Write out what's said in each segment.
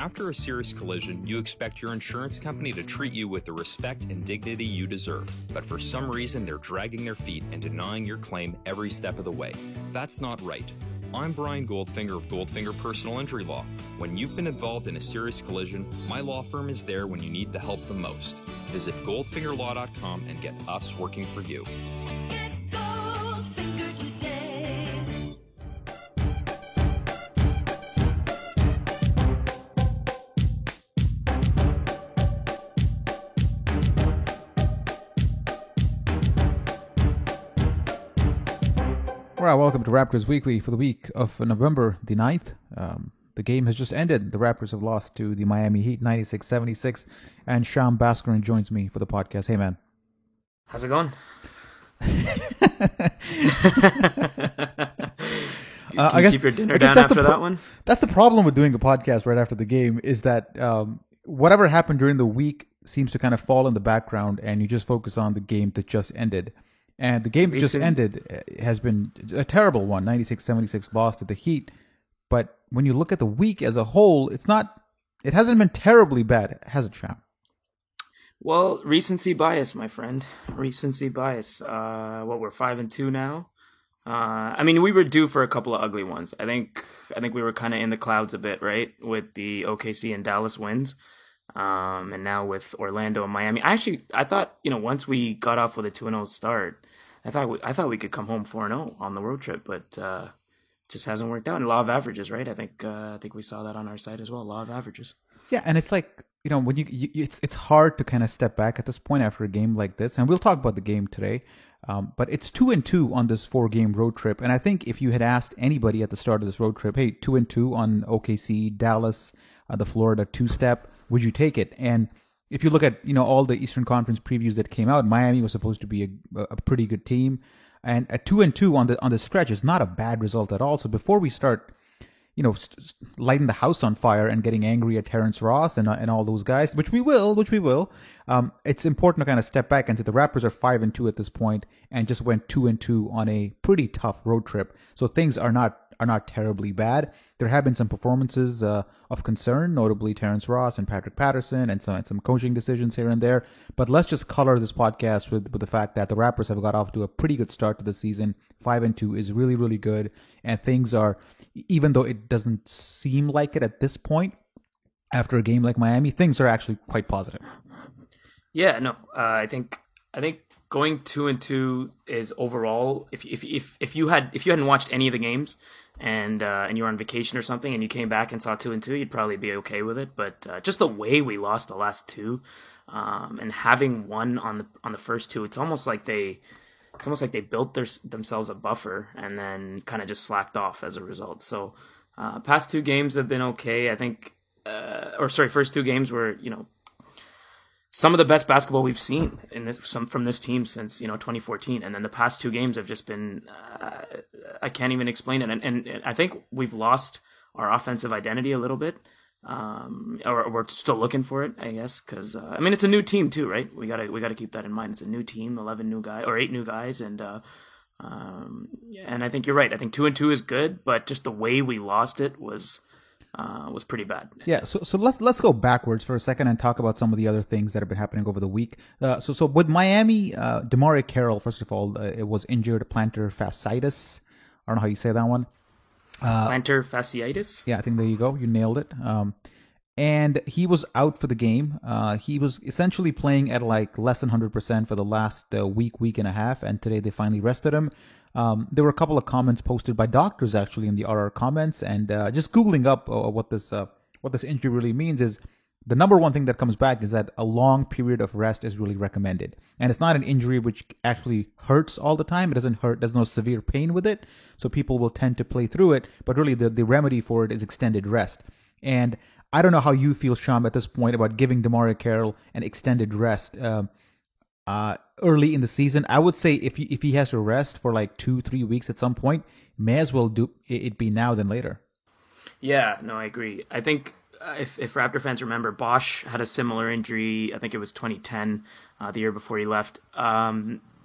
After a serious collision, you expect your insurance company to treat you with the respect and dignity you deserve, but for some reason they're dragging their feet and denying your claim every step of the way. That's not right. I'm Brian Goldfinger of Goldfinger Personal Injury Law. When you've been involved in a serious collision, my law firm is there when you need the help the most. Visit goldfingerlaw.com and get us working for you. All right, welcome to Raptors Weekly for the week of November the 9th. The game has just ended. The Raptors have lost to the Miami Heat 96-76, and Sham Bhaskaran joins me for the podcast. Hey, man. How's it going? I guess keep your dinner down after that one? That's the problem with doing a podcast right after the game, is that whatever happened during the week seems to kind of fall in the background, and you just focus on the game that just ended. And the game that just ended has been a terrible one, 96-76 loss to the Heat. But when you look at the week as a whole, it hasn't been terribly bad, has it, Sham? Well, recency bias, my friend. Recency bias. We're 5-2 now. I mean, we were due for a couple of ugly ones. I think we were kind of in the clouds a bit, right, with the OKC and Dallas wins. And now with Orlando and Miami, I thought, once we got off with a 2-0 start, I thought we could come home 4-0 on the road trip, but just hasn't worked out. And law of averages, right? I think we saw that on our site as well. Law of averages. Yeah, and it's like, when it's hard to kind of step back at this point after a game like this, and we'll talk about the game today. But it's 2-2 on this 4-game road trip, and I think if you had asked anybody at the start of this road trip, hey, 2-2 on OKC, Dallas, the Florida two-step, would you take it? And if you look at all the Eastern Conference previews that came out, Miami was supposed to be a pretty good team, and at 2-2 on the stretch is not a bad result at all. So before we start, lighting the house on fire and getting angry at Terrence Ross and all those guys, which we will, it's important to kind of step back and say the Raptors are 5-2 at this point and just went 2-2 on a pretty tough road trip. So things are not terribly bad. There have been some performances of concern, notably Terrence Ross and Patrick Patterson, and some coaching decisions here and there. But let's just color this podcast with the fact that the Raptors have got off to a pretty good start to the season. 5-2 is really, really good, and things are, even though it doesn't seem like it at this point, after a game like Miami, things are actually quite positive. Yeah, no, I think going 2-2 is overall. If you hadn't watched any of the games and you were on vacation or something and you came back and saw 2-2, you'd probably be okay with it. But just the way we lost the last two, and having won on the first two, it's almost like they built themselves a buffer and then kind of just slacked off as a result. So past two games have been okay. I think, first two games were some of the best basketball we've seen from this team since 2014, and then the past two games have just been I can't even explain it, and I think we've lost our offensive identity a little bit, or we're still looking for it, I guess, because it's a new team too, right? We gotta keep that in mind. It's a new team, 8 new guys, and I think you're right. I think 2-2 is good, but just the way we lost it was pretty bad. Yeah, so let's go backwards for a second and talk about some of the other things that have been happening over the week. So with Miami, DeMarre Carroll, first of all, it was injured plantar fasciitis. I don't know how you say that one. Plantar fasciitis? Yeah, I think there you go. You nailed it. And he was out for the game. He was essentially playing at like less than 100% for the last week and a half, and today they finally rested him. There were a couple of comments posted by doctors actually in the RR comments, and just Googling up what this injury really means is the number one thing that comes back is that a long period of rest is really recommended. And it's not an injury which actually hurts all the time. It doesn't hurt. There's no severe pain with it. So people will tend to play through it. But really the remedy for it is extended rest. And I don't know how you feel, Sham, at this point about giving DeMarre Carroll an extended rest early in the season. I would say if he has to rest for like 2-3 weeks at some point, may as well do it be now than later. Yeah, no, I agree. I think if Raptor fans remember, Bosch had a similar injury. I think it was 2010, the year before he left.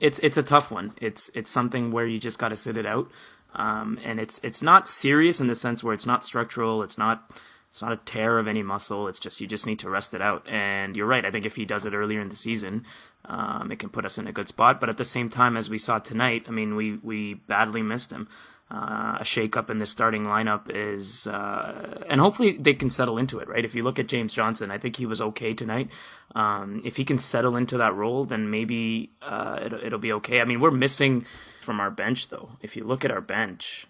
It's a tough one. It's something where you just got to sit it out. And it's not serious in the sense where it's not structural. It's not It's not a tear of any muscle. It's just you just need to rest it out. And you're right. I think if he does it earlier in the season, it can put us in a good spot. But at the same time, as we saw tonight, I mean, we badly missed him. A shake-up in the starting lineup is, and hopefully they can settle into it, right? If you look at James Johnson, I think he was okay tonight. If he can settle into that role, then maybe it'll be okay. I mean, we're missing from our bench, though. If you look at our bench,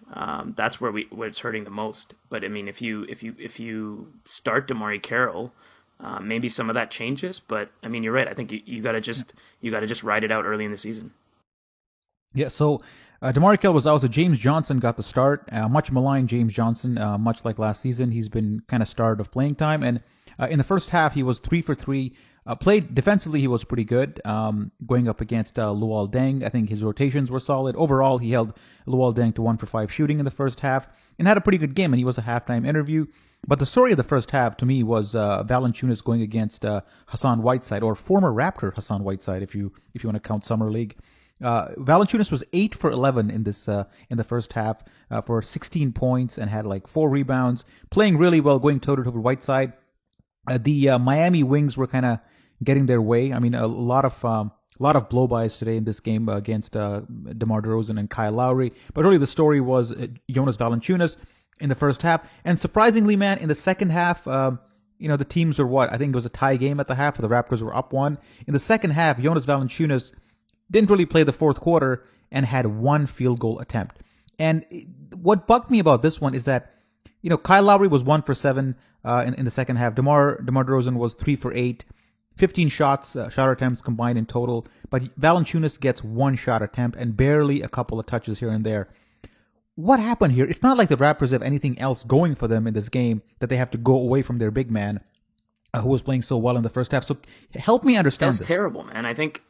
that's where it's hurting the most. But I mean, if you start DeMarre Carroll, maybe some of that changes. But I mean, you're right. I think you gotta just ride it out early in the season. Yeah, so DeMarre Carroll was out, so James Johnson got the start. Much maligned James Johnson, much like last season. He's been kind of starved of playing time. And in the first half, he was 3 for 3. Played defensively, he was pretty good. Going up against Luol Deng, I think his rotations were solid. Overall, he held Luol Deng to 1 for 5 shooting in the first half and had a pretty good game, and he was a halftime interview. But the story of the first half, to me, was Valanciunas going against Hassan Whiteside, or former Raptor Hassan Whiteside, if you want to count Summer League. Valanciunas was 8 for 11 in the first half for 16 points and had like 4 rebounds, playing really well, going toe-to-toe with Whiteside. The Miami Wings were kind of getting their way. I mean, a lot of blow-bys today in this game against DeMar DeRozan and Kyle Lowry. But really the story was Jonas Valanciunas in the first half. And surprisingly, man, in the second half, the teams were I think it was a tie game at the half. The Raptors were up 1. In the second half, Jonas Valanciunas didn't really play the fourth quarter and had 1 field goal attempt. And what bugged me about this one is that, Kyle Lowry was 1 for 7 in the second half. DeMar DeRozan was 3 for 8, 15 shot attempts combined in total. But Valanciunas gets 1 shot attempt and barely a couple of touches here and there. What happened here? It's not like the Raptors have anything else going for them in this game that they have to go away from their big man who was playing so well in the first half. So help me understand this. That's terrible, man. I think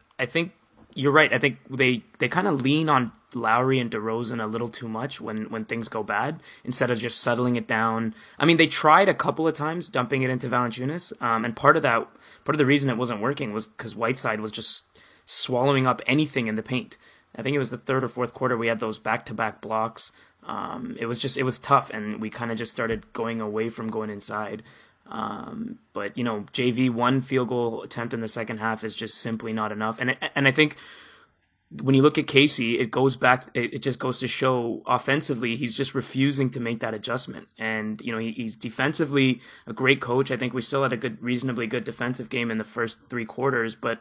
you're right. I think they kind of lean on Lowry and DeRozan a little too much when things go bad instead of just settling it down. I mean, they tried a couple of times dumping it into Valanciunas, and part of the reason it wasn't working was because Whiteside was just swallowing up anything in the paint. I think it was the third or fourth quarter we had those back-to-back blocks. It was tough, and we kind of just started going away from going inside. But JV 1 field goal attempt in the second half is just simply not enough. And I think when you look at Casey, it just goes to show offensively he's just refusing to make that adjustment. And he's defensively a great coach. I think we still had a reasonably good defensive game in the first 3 quarters, but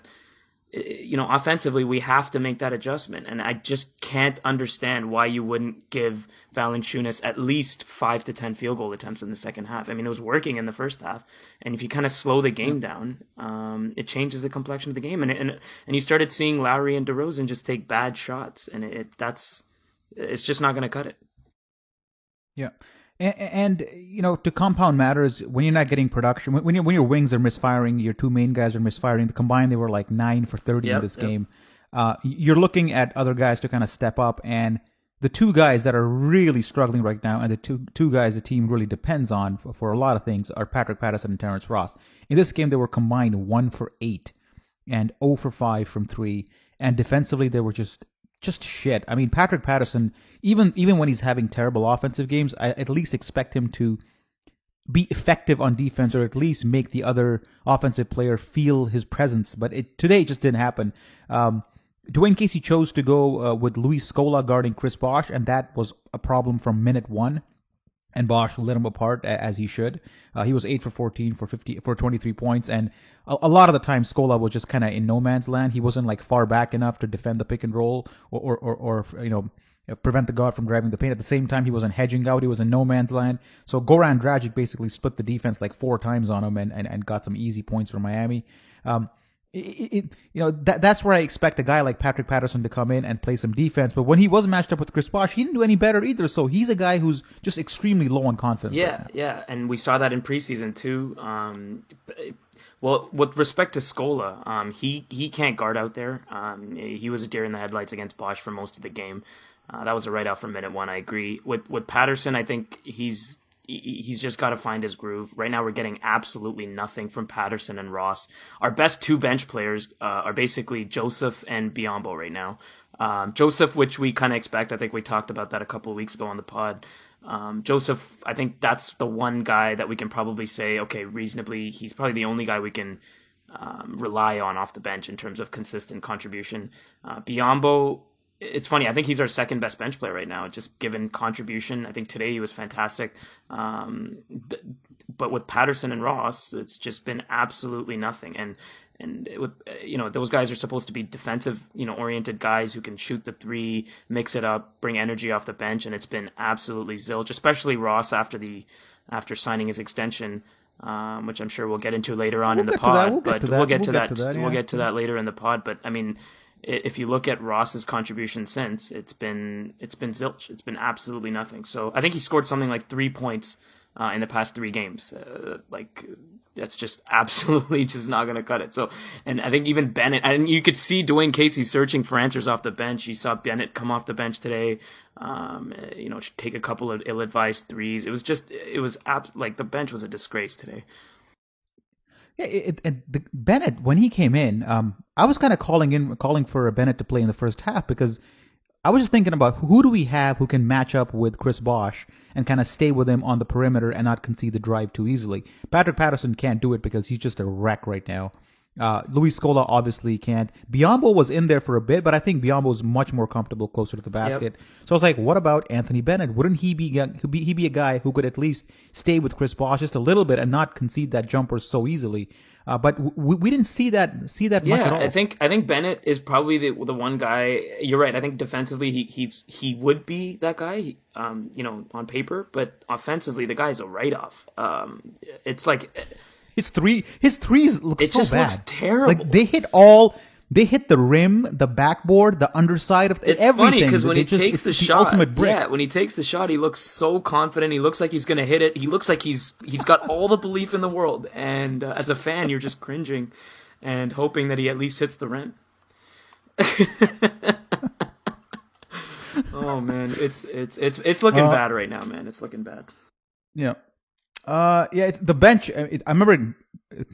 offensively, we have to make that adjustment. And I just can't understand why you wouldn't give Valanciunas at least 5 to 10 field goal attempts in the second half. I mean, it was working in the first half. And if you kind of slow the game down, it changes the complexion of the game. And you started seeing Lowry and DeRozan just take bad shots. And it's just not going to cut it. Yeah. And to compound matters, when you're not getting production, when your wings are misfiring, your 2 main guys are misfiring. The combined, they were like 9 for 30 in this game. You're looking at other guys to kind of step up, and the 2 guys that are really struggling right now, and the two guys the team really depends on for a lot of things, are Patrick Patterson and Terrence Ross. In this game, they were combined 1 for 8 and 0 for 5 from 3, and defensively they were just shit. I mean, Patrick Patterson, even when he's having terrible offensive games, I at least expect him to be effective on defense, or at least make the other offensive player feel his presence. But today it just didn't happen. Dwayne Casey chose to go with Luis Scola guarding Chris Bosh, and that was a problem from minute 1. And Bosh lit him apart as he should. He was 8 for 14 for 23 points, and a lot of the time Scola was just kind of in no man's land. He wasn't like far back enough to defend the pick and roll or prevent the guard from driving the paint. At the same time, he wasn't hedging out. He was in no man's land. So Goran Dragic basically split the defense like 4 times on him and got some easy points from Miami. That's where I expect a guy like Patrick Patterson to come in and play some defense. But when he was matched up with Chris Bosh, he didn't do any better either. So he's a guy who's just extremely low on confidence. Yeah, and we saw that in preseason too. Well, with respect to Scola, he can't guard out there. He was a deer in the headlights against Bosh for most of the game. That was a right out from minute 1. I agree. With Patterson, I think he's just got to find his groove. Right now we're getting absolutely nothing from Patterson and Ross. Our best 2 bench players are basically Joseph and Biyombo right now. Joseph, which we kind of expect. I think we talked about that a couple of weeks ago on the pod. Joseph, I think that's the one guy that we can probably say, okay, reasonably, he's probably the only guy we can rely on off the bench in terms of consistent contribution. Biyombo, it's funny. I think he's our second best bench player right now, just given contribution. I think today he was fantastic. But with Patterson and Ross, it's just been absolutely nothing. And with, those guys are supposed to be defensive, oriented guys who can shoot the three, mix it up, bring energy off the bench, and it's been absolutely zilch. Especially Ross after signing his extension, which I'm sure we'll get into later on in the pod. We'll get to that later in the pod. But I mean, if you look at Ross's contribution since, it's been zilch. It's been absolutely nothing. So I think he scored something like 3 points in the past 3 games. That's just absolutely just not going to cut it. So, and I think even Bennett, and you could see Dwayne Casey searching for answers off the bench. You saw Bennett come off the bench today, take a couple of ill-advised threes. The bench was a disgrace today. Yeah, Bennett, when he came in, I was kind of calling for Bennett to play in the first half because I was just thinking about who do we have who can match up with Chris Bosh and kind of stay with him on the perimeter and not concede the drive too easily. Patrick Patterson can't do it because he's just a wreck right now. Luis Scola obviously can't. Biyombo was in there for a bit, but I think Biyombo is much more comfortable closer to the basket. Yep. So I was like, what about Anthony Bennett? Wouldn't he be a guy who could at least stay with Chris Bosh just a little bit and not concede that jumper so easily? But we didn't see that much at all. I think Bennett is probably the one guy. You're right. I think defensively he would be that guy, on paper, but offensively the guy's a write-off. It's like his threes look so bad. It just looks terrible. Like they hit the rim, the backboard, the underside of everything. It's funny because when he takes the shot, when he takes the shot, he looks so confident. He looks like he's going to hit it. He looks like he's got all the belief in the world. And as a fan, you're just cringing and hoping that he at least hits the rim. Oh man, it's looking bad right now, man. It's looking bad. Yeah. It's the bench. I remember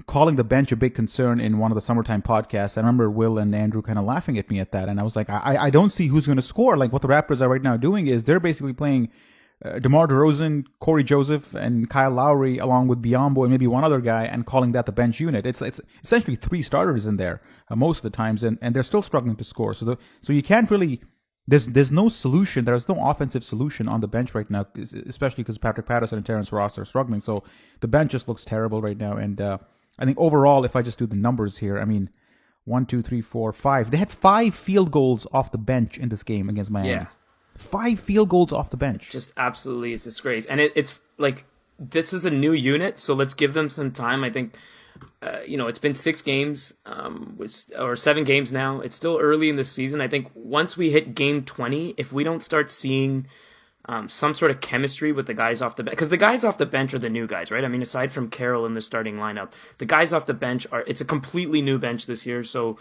calling the bench a big concern in one of the summertime podcasts. I remember Will and Andrew kind of laughing at me at that, and I was like, I don't see who's going to score. Like what the Raptors are right now doing is they're basically playing DeMar DeRozan, Corey Joseph, and Kyle Lowry along with Biyombo and maybe one other guy, and calling that the bench unit. It's essentially 3 starters in there most of the times, and they're still struggling to score. So you can't really. There's no solution. There's no offensive solution on the bench right now, especially because Patrick Patterson and Terrence Ross are struggling. So the bench just looks terrible right now. And I think overall, if I just do the numbers here, I mean, 1, 2, 3, 4, 5. They had 5 field goals off the bench in this game against Miami. Yeah. 5 field goals off the bench. Just absolutely a disgrace. And it's like this is a new unit, so let's give them some time. I think. It's been 6 games, or 7 games now. It's still early in the season. I think once we hit game 20, if we don't start seeing some sort of chemistry with the guys off the bench, because the guys off the bench are the new guys, right? I mean, aside from Carroll in the starting lineup, the guys off the bench it's a completely new bench this year. So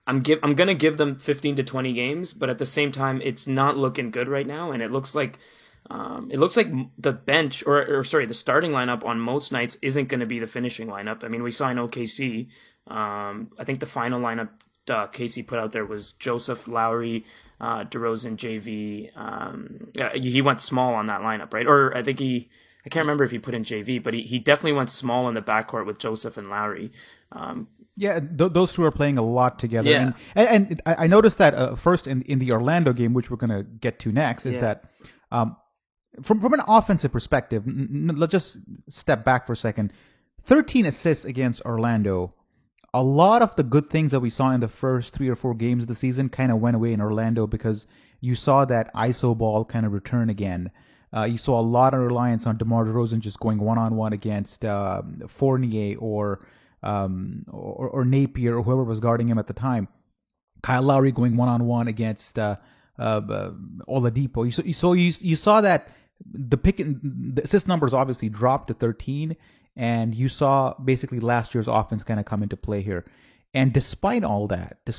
I'm gonna give them 15 to 20 games, but at the same time, it's not looking good right now, and it looks like the bench, the starting lineup on most nights isn't going to be the finishing lineup. I mean, we saw in OKC, I think the final lineup Casey put out there was Joseph, Lowry, DeRozan, JV. He went small on that lineup, right? Or I think I can't remember if he put in JV, but he definitely went small in the backcourt with Joseph and Lowry. Those two are playing a lot together. Yeah. And I noticed that first in the Orlando game, which we're going to get to next, is that from an offensive perspective, let's just step back for a second. 13 assists against Orlando. A lot of the good things that we saw in the first 3 or 4 games of the season kind of went away in Orlando because you saw that ISO ball kind of return again. You saw a lot of reliance on DeMar DeRozan just going one-on-one against Fournier or Napier or whoever was guarding him at the time. Kyle Lowry going one-on-one against Oladipo. You saw that the assist numbers obviously dropped to 13, and you saw basically last year's offense kind of come into play here. And despite all that, the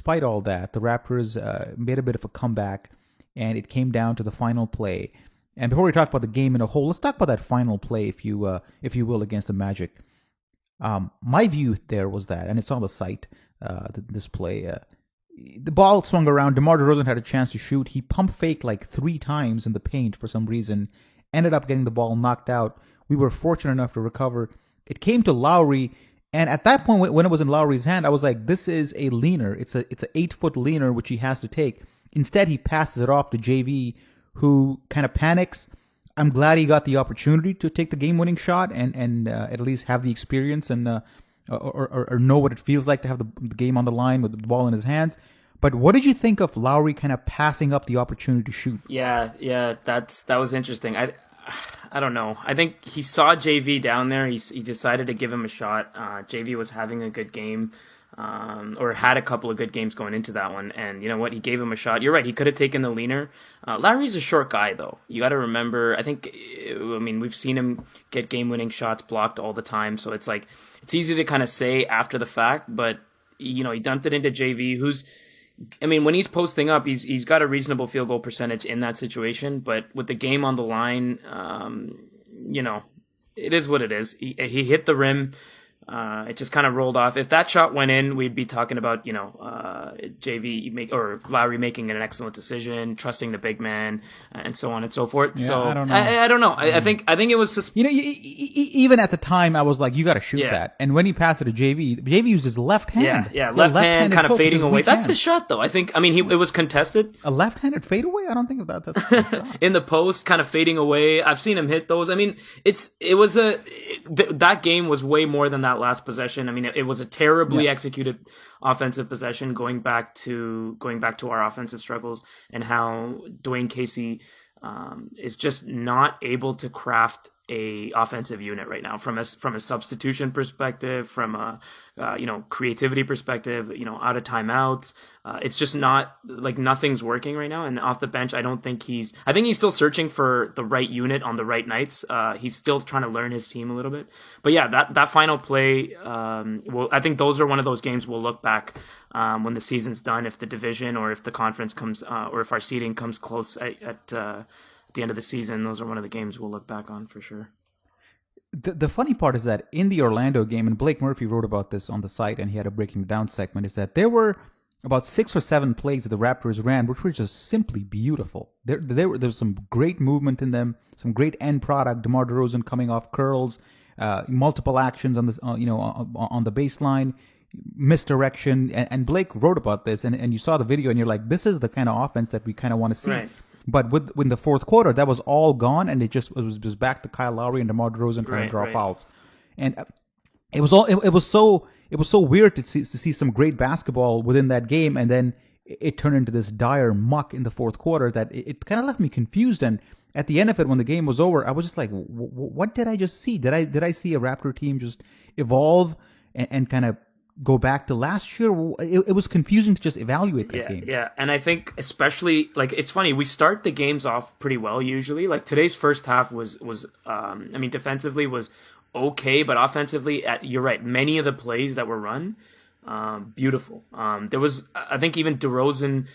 Raptors made a bit of a comeback, and it came down to the final play. And before we talk about the game in a whole, let's talk about that final play, if you will, against the Magic. My view there was that, and it's on the site, this play. the ball swung around. DeMar DeRozan had a chance to shoot. He pump faked like 3 times in the paint for some reason. Ended up getting the ball knocked out. We were fortunate enough to recover. It came to Lowry, and at that point, when it was in Lowry's hand, I was like, this is a leaner. It's a 8-foot leaner which he has to take. Instead, he passes it off to JV, who kind of panics. I'm glad he got the opportunity to take the game-winning shot and at least have the experience and or know what it feels like to have the game on the line with the ball in his hands. But what did you think of Lowry kind of passing up the opportunity to shoot? Yeah, that was interesting. I don't know. I think he saw JV down there. He decided to give him a shot. JV was having a good game. Or had a couple of good games going into that one, and you know what? He gave him a shot. You're right. He could have taken the leaner. Lowry's a short guy, though. You got to remember. We've seen him get game-winning shots blocked all the time, so it's easy to kind of say after the fact. But he dumped it into JV, when he's posting up, he's got a reasonable field goal percentage in that situation. But with the game on the line, it is what it is. He hit the rim. It just kind of rolled off. If that shot went in, we'd be talking about, or Lowry making an excellent decision, trusting the big man, and so on and so forth. Yeah, so I don't know. I don't know. I think it was just, even at the time, I was like, you got to shoot that. And when he passed it to JV used his left hand. Yeah, left hand kind of fading away. That's hand. the shot, though. It was contested. A left-handed fadeaway? I don't think of that. That's a shot. In the post, kind of fading away. I've seen him hit those. That game was way more than that last possession. It was a terribly executed offensive possession, going back to our offensive struggles and how Dwayne Casey is just not able to craft a offensive unit right now from a substitution perspective, from a creativity perspective, out of timeouts. It's just not like nothing's working right now. And off the bench, I think he's still searching for the right unit on the right nights. He's still trying to learn his team a little bit. But yeah, that final play, I think those are one of those games we'll look back when the season's done, if the division or if the conference comes, or if our seeding comes close at the end of the season. Those are one of the games we'll look back on for sure. The funny part is that in the Orlando game, and Blake Murphy wrote about this on the site, and he had a breaking it down segment, is that there were about 6 or 7 plays that the Raptors ran, which were just simply beautiful. There was some great movement in them, some great end product. DeMar DeRozan coming off curls, multiple actions on the baseline, misdirection, and Blake wrote about this, and you saw the video, and you're like, this is the kind of offense that we kind of want to see. Right. But in the fourth quarter, that was all gone, and it was just back to Kyle Lowry and DeMar DeRozan trying to draw fouls, and it was so weird to see some great basketball within that game, and then it turned into this dire muck in the fourth quarter that it kind of left me confused. And at the end of it, when the game was over, I was just like, what did I just see? Did I see a Raptor team just evolve and kind of go back to last year? It was confusing to just evaluate that game. Yeah, and I think especially, it's funny, we start the games off pretty well usually. Like today's first half was defensively was okay, but offensively, you're right, many of the plays that were run, beautiful. There was, I think even DeRozan,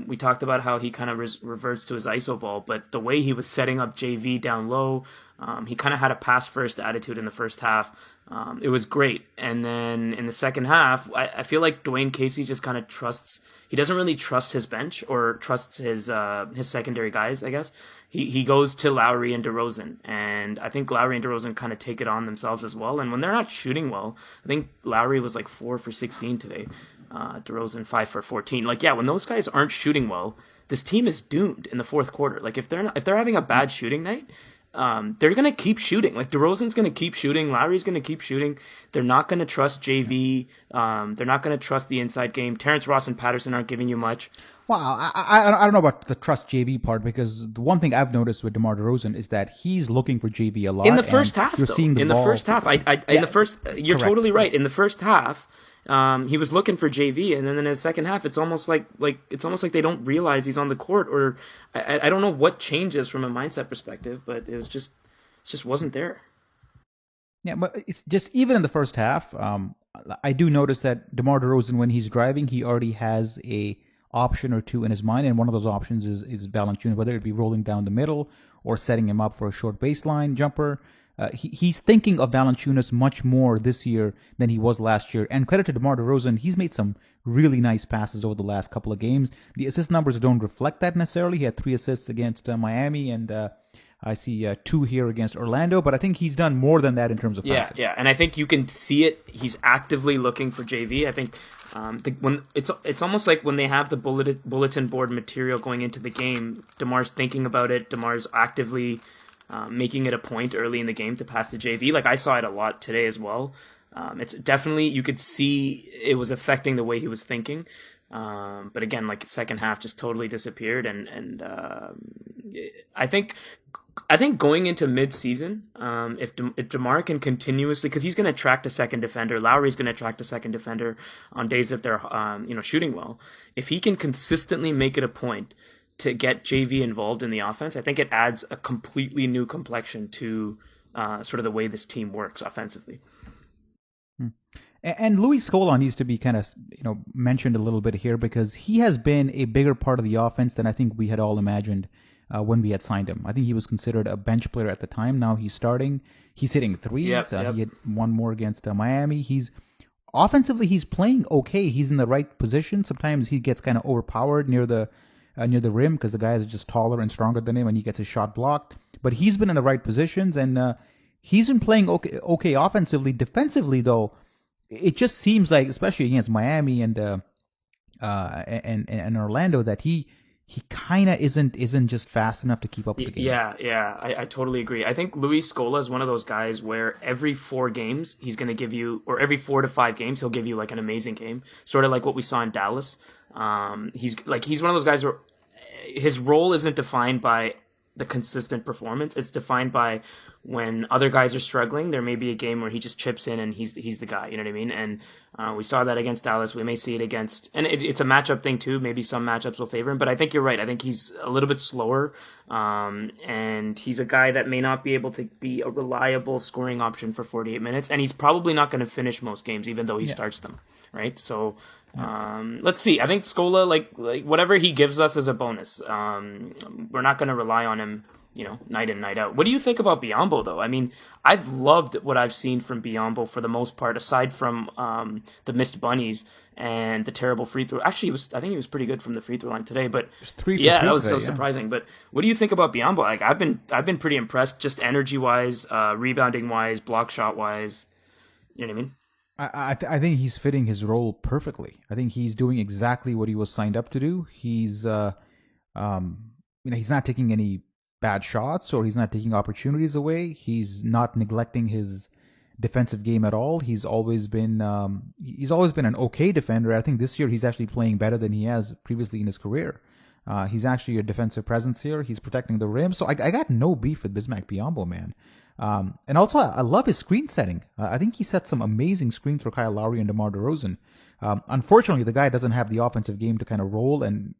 we talked about how he kind of reverts to his iso ball, but the way he was setting up JV down low, he kind of had a pass first attitude in the first half. It was great. And then in the second half, I feel like Dwayne Casey just kind of he doesn't really trust his bench or trusts his secondary guys, I guess. He goes to Lowry and DeRozan, and I think Lowry and DeRozan kind of take it on themselves as well. And when they're not shooting well, I think Lowry was 4 for 16 today. DeRozan 5 for 14. When those guys aren't shooting well, this team is doomed in the fourth quarter. If they're having a bad shooting night, they're going to keep shooting. DeRozan's going to keep shooting. Lowry's going to keep shooting. They're not going to trust JV. They're not going to trust the inside game. Terrence Ross and Patterson aren't giving you much. Well, I don't know about the trust JV part, because the one thing I've noticed with DeMar DeRozan is that he's looking for JV a lot. In the first half, you're seeing the ball. The first half, you're correct. Totally right. In the first half, he was looking for JV, and then in the second half, it's almost like they don't realize he's on the court, or I don't know what changes from a mindset perspective, but it just wasn't there. Yeah, but it's just even in the first half, I do notice that DeMar DeRozan, when he's driving, he already has a option or two in his mind, and one of those options is Valanciunas, whether it be rolling down the middle or setting him up for a short baseline jumper. he's thinking of Valanciunas much more this year than he was last year. And credit to DeMar DeRozan, he's made some really nice passes over the last couple of games. The assist numbers don't reflect that necessarily. He had 3 assists against Miami, and I see 2 here against Orlando. But I think he's done more than that in terms of passing. Yeah, and I think you can see it. He's actively looking for JV. I think when it's almost like when they have the bulletin board material going into the game, DeMar's thinking about it. DeMar's actively making it a point early in the game to pass to JV. Like, I saw it a lot today as well. It's definitely, you could see it was affecting the way he was thinking. But again, like, second half just totally disappeared. And I think going into mid-season, if DeMar can continuously, because he's going to attract a second defender, Lowry's going to attract a second defender on days that they're shooting well. If he can consistently make it a point to get JV involved in the offense, I think it adds a completely new complexion to sort of the way this team works offensively. And Luis Scola needs to be kind of mentioned a little bit here, because he has been a bigger part of the offense than I think we had all imagined when we had signed him. I think he was considered a bench player at the time. Now he's starting. He's hitting threes. He had one more against Miami. Offensively, he's playing okay. He's in the right position. Sometimes he gets kind of overpowered near the rim because the guys are just taller and stronger than him, and he gets his shot blocked. But he's been in the right positions, and he's been playing okay offensively. Defensively, though, it just seems like, especially against Miami and Orlando, that he kind of isn't just fast enough to keep up with the game. Yeah, I totally agree. I think Luis Scola is one of those guys where every 4 games he's going to give you, or every 4 to 5 games he'll give you like an amazing game, sort of like what we saw in Dallas. He's one of those guys where his role isn't defined by the consistent performance. It's defined by when other guys are struggling, there may be a game where he just chips in and he's the guy, you know what I mean? And we saw that against Dallas. We may see it against, and it's a matchup thing too. Maybe some matchups will favor him, but I think you're right. I think he's a little bit slower, and he's a guy that may not be able to be a reliable scoring option for 48 minutes, and he's probably not going to finish most games, even though he starts them, right? So let's see. I think Scola, like whatever he gives us is a bonus. We're not going to rely on him, night in, night out. What do you think about Biyombo, though? I mean, I've loved what I've seen from Biyombo for the most part, aside from the missed bunnies and the terrible free throw. Actually, I think he was pretty good from the free throw line today. But that was so surprising. But what do you think about Biyombo? Like, I've been pretty impressed, just energy wise, rebounding wise, block shot wise. You know what I mean? I think he's fitting his role perfectly. I think he's doing exactly what he was signed up to do. He's he's not taking any bad shots, or he's not taking opportunities away. He's not neglecting his defensive game at all. He's always been an okay defender. I think this year he's actually playing better than he has previously in his career. He's actually a defensive presence here. He's protecting the rim. So I got no beef with Bismack Biyombo, man. And also, I love his screen setting. I think he set some amazing screens for Kyle Lowry and DeMar DeRozan. Unfortunately, the guy doesn't have the offensive game to kind of roll and,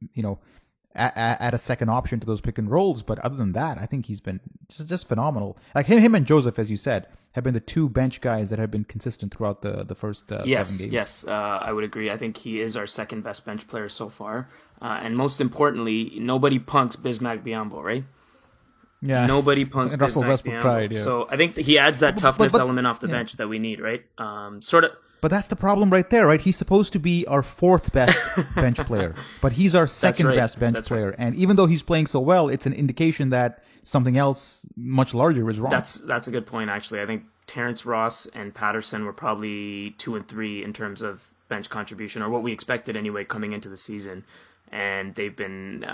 add a second option to those pick and rolls. But other than that, I think he's been just phenomenal. Like him and Joseph, as you said, have been the 2 bench guys that have been consistent throughout the first 7 games. Yes, I would agree. I think he is our second best bench player so far. And most importantly, nobody punks Bismack Biyombo, right? Yeah. Nobody punks Russell Bismack Westbrook Biyombo. pride, yeah. So I think that he adds that toughness element off the bench that we need, right? But that's the problem right there, right? He's supposed to be our 4th best bench player, but he's our second best bench player. Right. And even though he's playing so well, it's an indication that something else much larger is wrong. That's a good point, actually. I think Terrence Ross and Patterson were probably 2 and 3 in terms of bench contribution, or what we expected anyway coming into the season. And they've been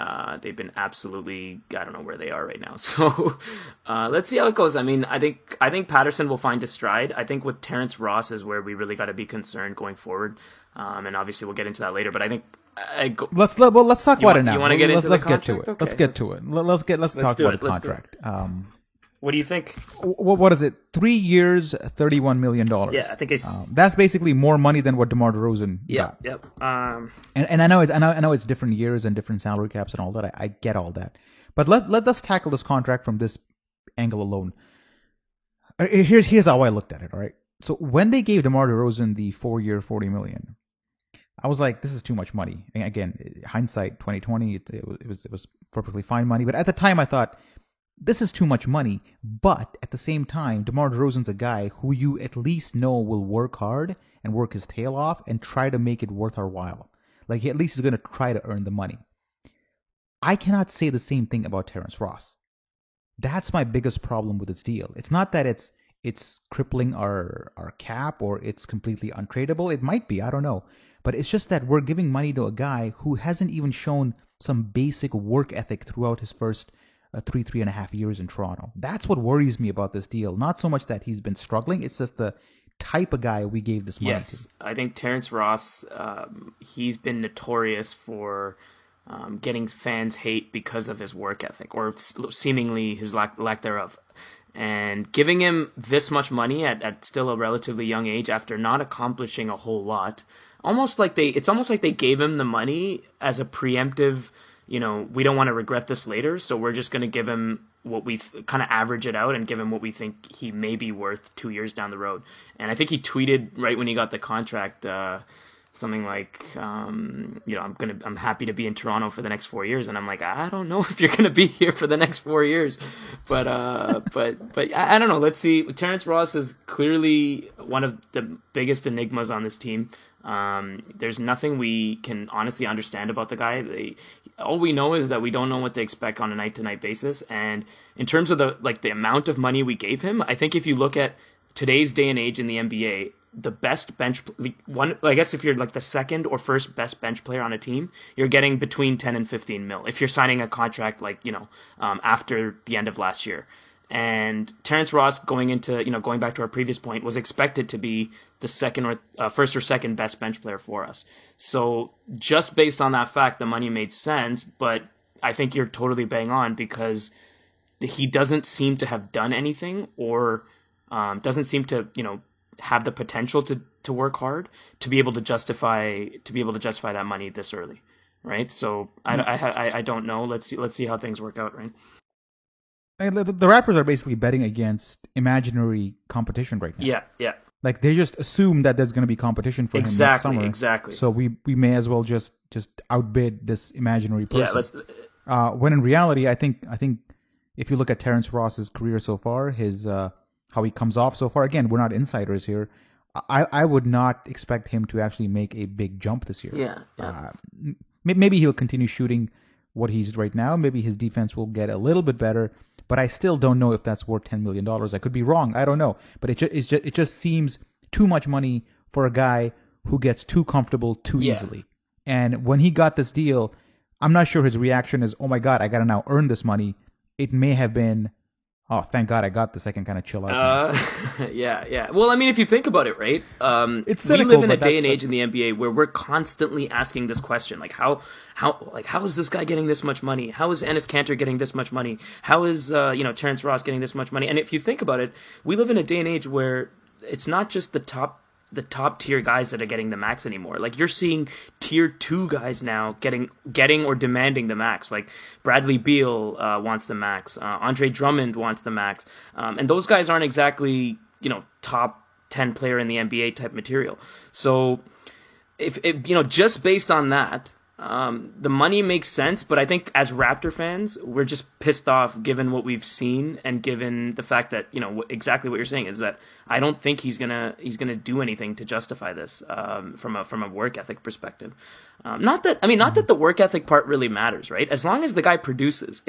absolutely, I don't know where they are right now. So let's see how it goes. I mean, I think Patterson will find his stride. I think with Terrence Ross is where we really got to be concerned going forward. And obviously we'll get into that later. But I think let's talk about it now. You want to get into the contract? Let's get to it. Let's talk about the contract. What do you think? What is it? 3 years, $31 million. Yeah, I think it's that's basically more money than what DeMar DeRozan got. Yep. And I know it's different years and different salary caps and all that. I get all that. But let's tackle this contract from this angle alone. Here's how I looked at it. All right. So when they gave DeMar DeRozan the 4-year, $40 million, I was like, this is too much money. And again, hindsight 2020, it was perfectly fine money. But at the time, I thought, this is too much money. But at the same time, DeMar DeRozan's a guy who you at least know will work hard and work his tail off and try to make it worth our while. Like, he at least is going to try to earn the money. I cannot say the same thing about Terrence Ross. That's my biggest problem with this deal. It's not that it's crippling our cap or it's completely untradeable. It might be, I don't know. But it's just that we're giving money to a guy who hasn't even shown some basic work ethic throughout his first 3.5 years in Toronto. That's what worries me about this deal. Not so much that he's been struggling. It's just the type of guy we gave this money to. Yes, I think Terrence Ross, he's been notorious for getting fans hate because of his work ethic, or seemingly his lack thereof. And giving him this much money at still a relatively young age after not accomplishing a whole lot, it's almost like they gave him the money as a preemptive, we don't want to regret this later, so we're just going to give him what we kind of average it out and give him what we think he may be worth 2 years down the road. And I think he tweeted right when he got the contract, something like, I'm happy to be in Toronto for the next 4 years. And I'm like, I don't know if you're going to be here for the next 4 years, but I don't know. Let's see. Terrence Ross is clearly one of the biggest enigmas on this team. There's nothing we can honestly understand about the guy. All we know is that we don't know what to expect on a night-to-night basis. And in terms of the amount of money we gave him, I think if you look at today's day and age in the NBA, the best bench one, I guess if you're like the second or first best bench player on a team, you're getting between 10 and 15 mil if you're signing a contract after the end of last year. And Terrence Ross, going back to our previous point, was expected to be the first or second best bench player for us. So just based on that fact, the money made sense. But I think you're totally bang on, because he doesn't seem to have done anything, or doesn't seem to have the potential to work hard to be able to justify that money this early, right? So I don't know. Let's see how things work out, right? The Raptors are basically betting against imaginary competition right now. Yeah. Like, they just assume that there's going to be competition for him next summer. Exactly. So we may as well just outbid this imaginary person. Yeah. When in reality, I think if you look at Terrence Ross's career so far, his how he comes off so far. Again, we're not insiders here. I would not expect him to actually make a big jump this year. Yeah. Maybe he'll continue shooting what he's right now. Maybe his defense will get a little bit better. But I still don't know if that's worth $10 million. I could be wrong. I don't know. But it just seems too much money for a guy who gets too comfortable too easily. And when he got this deal, I'm not sure his reaction is, oh my God, I got to now earn this money. It may have been, oh, thank God I got this. I can kind of chill out. Yeah. Well, I mean, if you think about it, right? It's cynical, we live in a day and age in the NBA where we're constantly asking this question, like how is this guy getting this much money? How is Enes Kanter getting this much money? How is Terrence Ross getting this much money? And if you think about it, we live in a day and age where it's not just the top tier guys that are getting the max anymore. Like, you're seeing tier 2 guys now getting or demanding the max. Like, Bradley Beal wants the max. Andre Drummond wants the max. And those guys aren't exactly, top 10 player in the NBA type material. So if just based on that, the money makes sense, but I think as Raptor fans, we're just pissed off given what we've seen, and given the fact that exactly what you're saying is that I don't think he's gonna do anything to justify this from a work ethic perspective. Not that the work ethic part really matters, right? As long as the guy produces.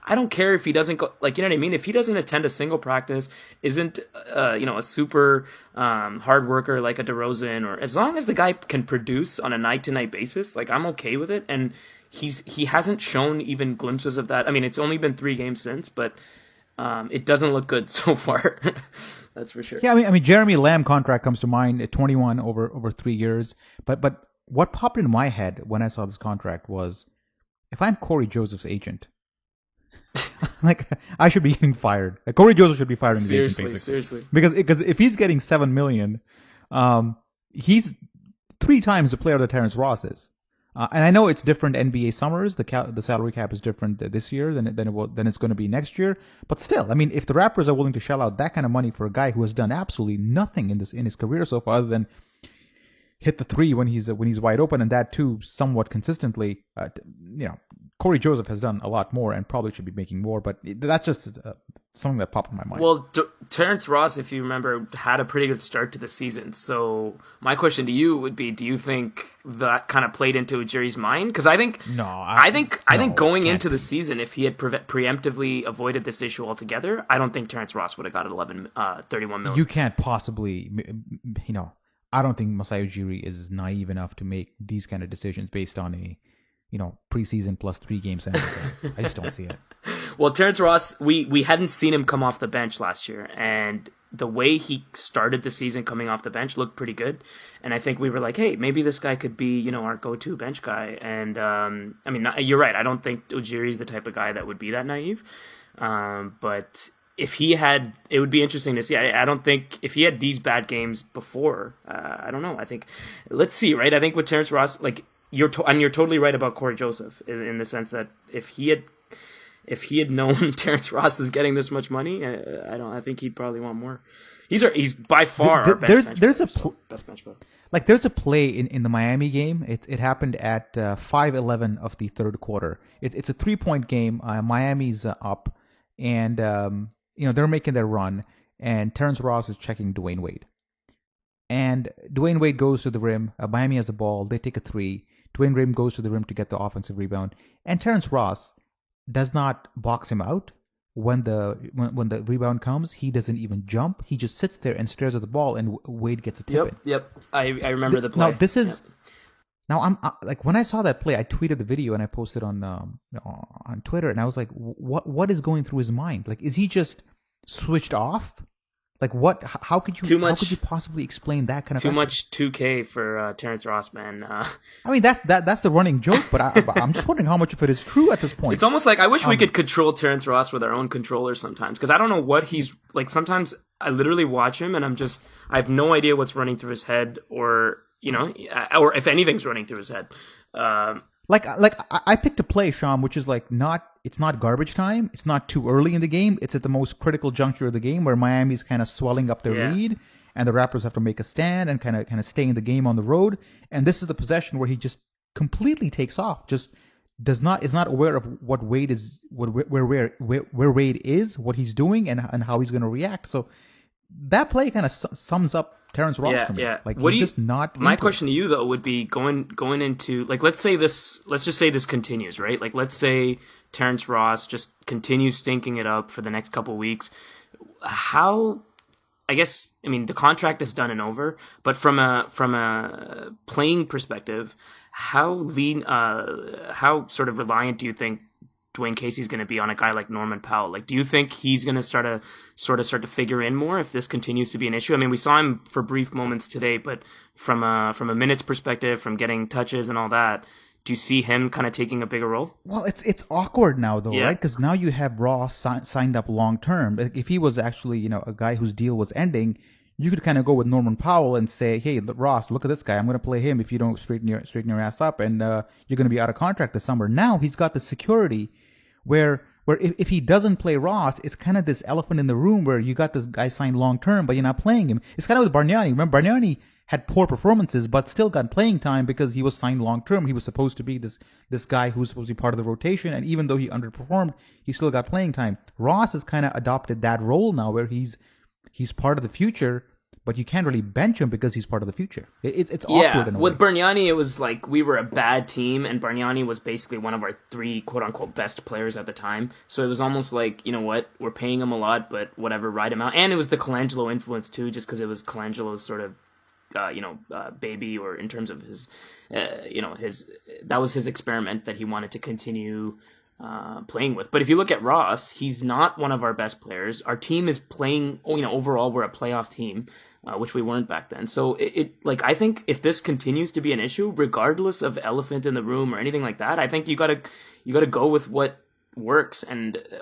I don't care if he doesn't go, like, you know what I mean? If he doesn't attend a single practice, isn't a super hard worker like a DeRozan, or as long as the guy can produce on a night-to-night basis, like, I'm okay with it. And he hasn't shown even glimpses of that. I mean, it's only been 3 games since, but it doesn't look good so far. That's for sure. Yeah, I mean, Jeremy Lamb contract comes to mind at 21 over 3 years. But what popped into my head when I saw this contract was, if I'm Corey Joseph's agent, like, I should be getting fired. Like, Corey Joseph should be firing his agent, basically. Seriously. Because if he's getting $7 million, he's 3 times the player that Terrence Ross is. And I know it's different NBA summers. The salary cap is different this year than it's going to be next year. But still, I mean, if the Raptors are willing to shell out that kind of money for a guy who has done absolutely nothing in his career so far, other than hit the three when he's wide open, and that too somewhat consistently. Corey Joseph has done a lot more and probably should be making more, but that's just something that popped in my mind. Well, Terrence Ross, if you remember, had a pretty good start to the season. So my question to you would be: do you think that kind of played into Ujiri's mind? Because I think I think going into the season, if he had preemptively avoided this issue altogether, I don't think Terrence Ross would have got 31 million. You can't possibly, I don't think Masai Ujiri is naive enough to make these kind of decisions based on a preseason plus 3 game sample size. I just don't see it. Well, Terrence Ross, we hadn't seen him come off the bench last year, and the way he started the season coming off the bench looked pretty good. And I think we were like, hey, maybe this guy could be, our go-to bench guy. And you're right. I don't think Ujiri is the type of guy that would be that naive. But if he had, it would be interesting to see. I don't think if he had these bad games before, I don't know. I think let's see, right? I think with Terrence Ross, like you're totally right about Corey Joseph in the sense that if he had known Terrence Ross is getting this much money, I think he'd probably want more. He's by far our best bench player. Like there's a play in the Miami game. It happened at 5:11 of the third quarter. It's a 3-point game. Miami's up, and they're making their run, and Terrence Ross is checking Dwayne Wade. And Dwayne Wade goes to the rim. Miami has the ball. They take a 3. Dwayne Wade goes to the rim to get the offensive rebound. And Terrence Ross does not box him out when the rebound comes. He doesn't even jump. He just sits there and stares at the ball, and Wade gets a tip in. Yep. I remember the play. Now this is. Yep. Now I'm like when I saw that play, I tweeted the video and I posted on Twitter, and I was like, what is going through his mind? Like, is he just switched off? Like what? How could you possibly explain that kind of? Too much 2K for Terrence Ross, man. I mean that's the running joke, but I'm just wondering how much of it is true at this point. It's almost like I wish we could control Terrence Ross with our own controller sometimes, because I don't know what he's like. Sometimes I literally watch him and I have no idea what's running through his head, or if anything's running through his head. Like I picked a play, Sham, which is like it's not garbage time. It's not too early in the game. It's at the most critical juncture of the game where Miami's kind of swelling up their lead, and the Raptors have to make a stand and kind of stay in the game on the road. And this is the possession where he just completely takes off, just is not aware of what Wade is, where Wade is, what he's doing, and how he's going to react. So that play kind of sums up Terrence Ross for me. Yeah. Like he's just not. My question to you though would be going into, like, let's just say this continues, right? Like, let's say Terrence Ross just continues stinking it up for the next couple of weeks. How? The contract is done and over, but from a playing perspective, how sort of reliant do you think Dwayne Casey's going to be on a guy like Norman Powell? Like, do you think he's going to start to figure in more if this continues to be an issue? I mean, we saw him for brief moments today, but from a minutes perspective, from getting touches and all that, do you see him kind of taking a bigger role? Well, it's awkward now though, right? Because now you have Ross signed up long term. If he was actually a guy whose deal was ending, you could kind of go with Norman Powell and say, hey, Ross, look at this guy. I'm going to play him if you don't straighten your ass up, and you're going to be out of contract this summer. Now he's got the security where if he doesn't play Ross, it's kind of this elephant in the room where you got this guy signed long term, but you're not playing him. It's kind of with Bargnani. Remember, Bargnani had poor performances, but still got playing time because he was signed long term. He was supposed to be this guy who was supposed to be part of the rotation, and even though he underperformed, he still got playing time. Ross has kind of adopted that role now where he's part of the future, but you can't really bench him because he's part of the future. It's awkward in a way. With Bargnani, it was like we were a bad team, and Bargnani was basically one of our 3 quote-unquote best players at the time. So it was almost like, you know what, we're paying him a lot, but whatever, ride him out. And it was the Colangelo influence too, just because it was Colangelo's sort of baby, or in terms of his, that was his experiment that he wanted to continue playing with. But if you look at Ross, he's not one of our best players. Our team is playing, overall we're a playoff team, which we weren't back then. So I think if this continues to be an issue, regardless of elephant in the room or anything like that, I think you gotta go with what works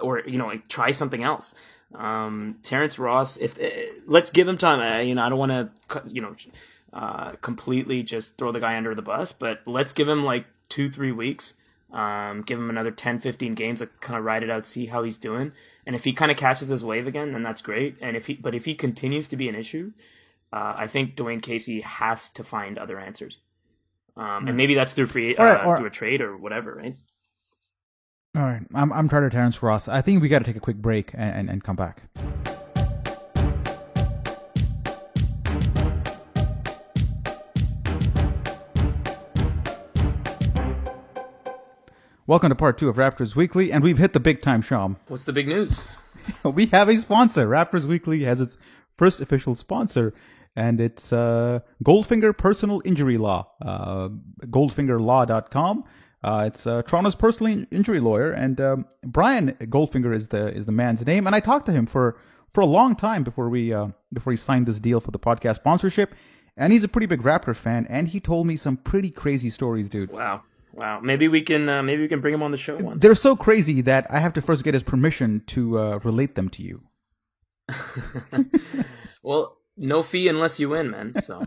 or try something else. Terrence Ross, let's give him time. I don't want to completely just throw the guy under the bus, but let's give him like 2-3 weeks. Give him another 10-15 games, like kind of ride it out, see how he's doing. And if he kind of catches his wave again, then that's great. And if he continues to be an issue, I think Dwayne Casey has to find other answers. And maybe that's through through a trade or whatever, right? All right, I'm tired of Terrence Ross. I think we got to take a quick break and come back. Welcome to part 2 of Raptors Weekly, and we've hit the big time, Sham. What's the big news? We have a sponsor. Raptors Weekly has its first official sponsor, and it's Goldfinger Personal Injury Law, goldfingerlaw.com. It's Toronto's personal injury lawyer, and Brian Goldfinger is the man's name. And I talked to him for a long time before he signed this deal for the podcast sponsorship. And he's a pretty big Raptor fan, and he told me some pretty crazy stories, dude. Wow. Maybe we can bring him on the show once. They're so crazy that I have to first get his permission to relate them to you. Well, no fee unless you win, man. So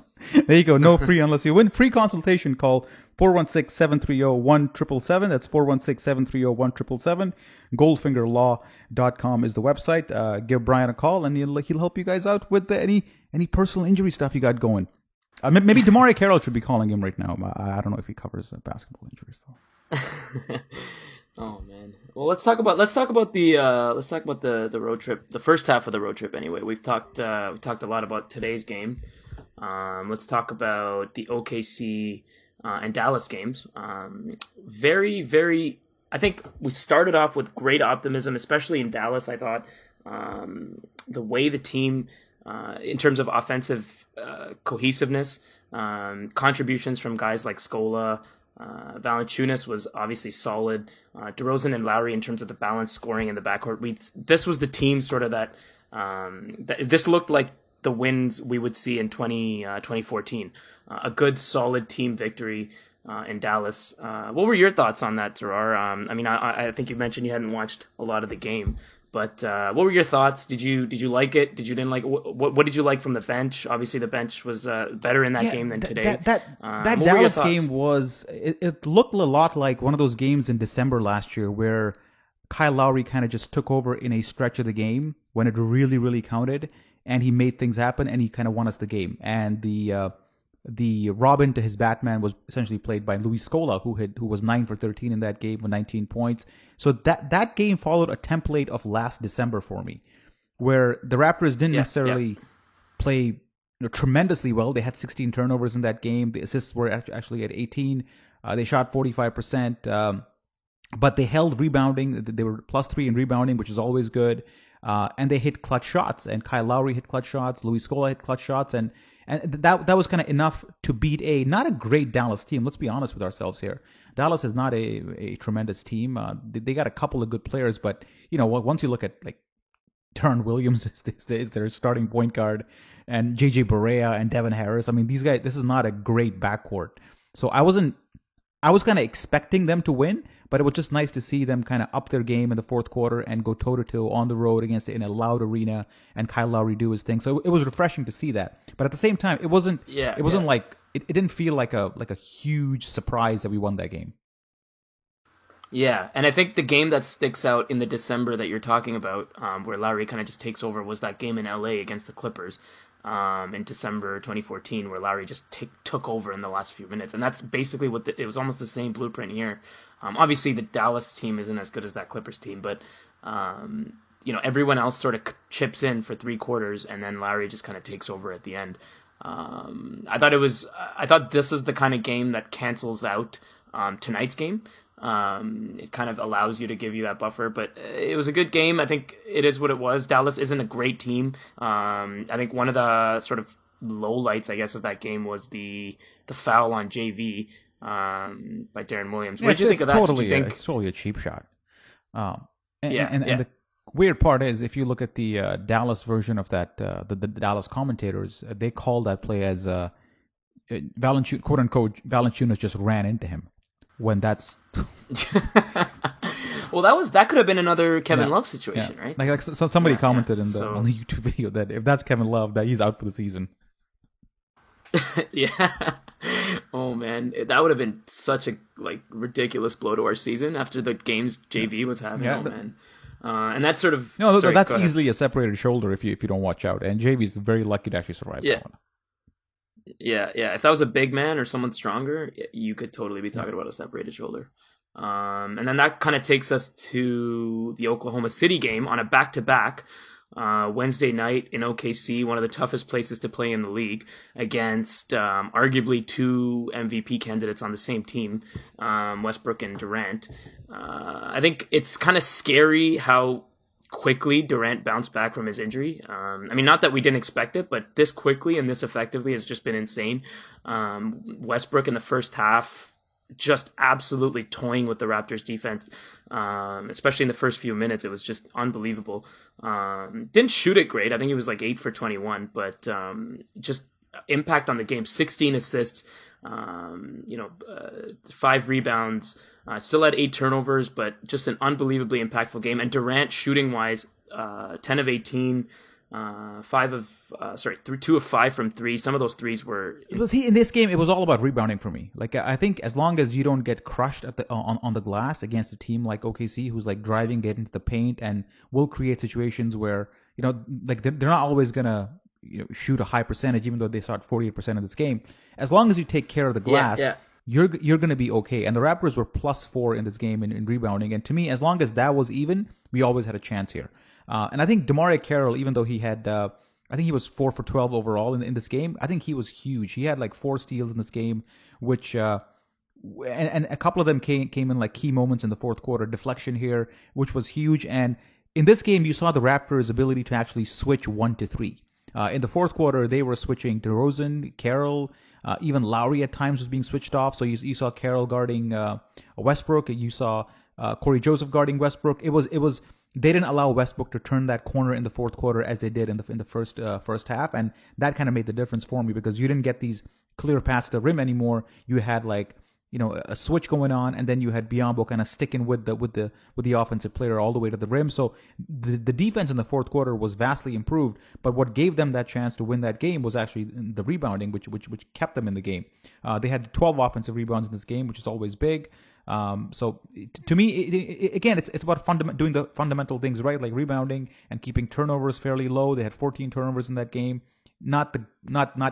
there you go. No free unless you win. Free consultation. Call 416-730-1777. That's 416-730-1777. Goldfingerlaw.com is the website. Give Brian a call, and he'll help you guys out with any personal injury stuff you got going. Maybe DeMarre Carroll should be calling him right now. I don't know if he covers basketball injuries though. Oh man. Well, let's talk about the road trip. The first half of the road trip. Anyway, we talked a lot about today's game. Let's talk about the OKC and Dallas games. Very, very. I think we started off with great optimism, especially in Dallas. I thought the way the team, in terms of offensive cohesiveness, contributions from guys like Scola. Valanciunas was obviously solid. DeRozan and Lowry, in terms of the balanced scoring in the backcourt, this was the team sort of that this looked like the wins we would see in 2014. A good, solid team victory in Dallas. What were your thoughts on that, Terrar? I think you mentioned you hadn't watched a lot of the game. But what were your thoughts? Did you like it? Didn't like it? What did you like from the bench? Obviously, the bench was better in that game than today. That Dallas game was it looked a lot like one of those games in December last year where Kyle Lowry kind of just took over in a stretch of the game when it really, really counted, and he made things happen, and he kind of won us the game. And the Robin to his Batman was essentially played by Luis Scola, who was 9 for 13 in that game with 19 points. So that game followed a template of last December for me, where the Raptors didn't necessarily play tremendously well. They had 16 turnovers in that game. The assists were actually at 18. They shot 45%, but they held rebounding. They were +3 in rebounding, which is always good. And they hit clutch shots, and Kyle Lowry hit clutch shots. Luis Scola hit clutch shots, and that was kind of enough to beat not a great Dallas team. Let's be honest with ourselves here. Dallas is not a tremendous team. They got a couple of good players, but once you look at like Deron Williams is their starting point guard, and JJ Barea and Devin Harris. I mean, these guys. This is not a great backcourt. So I was kind of expecting them to win, but it was just nice to see them kind of up their game in the fourth quarter and go toe-to-toe on the road in a loud arena, and Kyle Lowry do his thing. So it was refreshing to see that. But at the same time, it wasn't like it didn't feel like a huge surprise that we won that game. Yeah, and I think the game that sticks out in the December that you're talking about, where Lowry kind of just takes over, was that game in LA against the Clippers. In December 2014, where Lowry just took over in the last few minutes, and that's basically it was almost the same blueprint here. Obviously, the Dallas team isn't as good as that Clippers team, but everyone else sort of chips in for 3 quarters, and then Lowry just kind of takes over at the end. I thought this is the kind of game that cancels out tonight's game. It kind of allows you to give you that buffer, but it was a good game. I think it is what it was. Dallas isn't a great team. I think one of the sort of lowlights, I guess, of that game was the foul on JV by Deron Williams. What did you think of that? It's totally a cheap shot. And the weird part is, if you look at the Dallas version of that, the Dallas commentators, they call that play as quote unquote Valanciunas just ran into him. When that's well, that could have been another Kevin Love situation, right? Like somebody commented on the YouTube video that if that's Kevin Love, that he's out for the season. Yeah. Oh man, that would have been such a ridiculous blow to our season after the games JV was having. Yeah, man. And that's sort of that's easily a separated shoulder if you don't watch out. And JV's very lucky to actually survive that one. Yeah, yeah. If that was a big man or someone stronger, you could totally be talking about a separated shoulder. And then that kind of takes us to the Oklahoma City game on a back-to-back Wednesday night in OKC, one of the toughest places to play in the league, against arguably two MVP candidates on the same team, Westbrook and Durant. I think it's kind of scary how quickly Durant bounced back from his injury. I mean, not that we didn't expect it, but this quickly and this effectively has just been insane. Westbrook in the first half just absolutely toying with the Raptors defense, especially in the first few minutes. It was just unbelievable. Didn't shoot it great. I think he was like 8 for 21, but just impact on the game. 16 assists, 5 rebounds, still had 8 turnovers, but just an unbelievably impactful game. And Durant, shooting wise, 10 of 18, 2 of 5 from 3. Some of those threes were. See, in this game, it was all about rebounding for me. Like, I think as long as you don't get crushed at on the glass against a team like OKC, who's like driving, get into the paint, and will create situations where like they're not always gonna shoot a high percentage, even though they shot 48% of this game. As long as you take care of the glass, you're going to be okay. And the Raptors were +4 in this game in rebounding. And to me, as long as that was even, we always had a chance here. And I think DeMarre Carroll, even though he had, I think he was 4 for 12 overall in this game, I think he was huge. He had like 4 steals in this game, which, and a couple of them came in like key moments in the fourth quarter. Deflection here, which was huge. And in this game, you saw the Raptors' ability to actually switch 1 to 3. In the fourth quarter, they were switching DeRozan, Carroll, even Lowry at times was being switched off. So you saw Carroll guarding Westbrook, you saw Corey Joseph guarding Westbrook. It was they didn't allow Westbrook to turn that corner in the fourth quarter as they did in the first half, and that kind of made the difference for me because you didn't get these clear paths to the rim anymore. You had like a switch going on, and then you had Biyombo kind of sticking with the offensive player all the way to the rim. So the defense in the fourth quarter was vastly improved. But what gave them that chance to win that game was actually the rebounding, which kept them in the game. They had 12 offensive rebounds in this game, which is always big. So to me, again, it's about doing the fundamental things right, like rebounding and keeping turnovers fairly low. They had 14 turnovers in that game. Not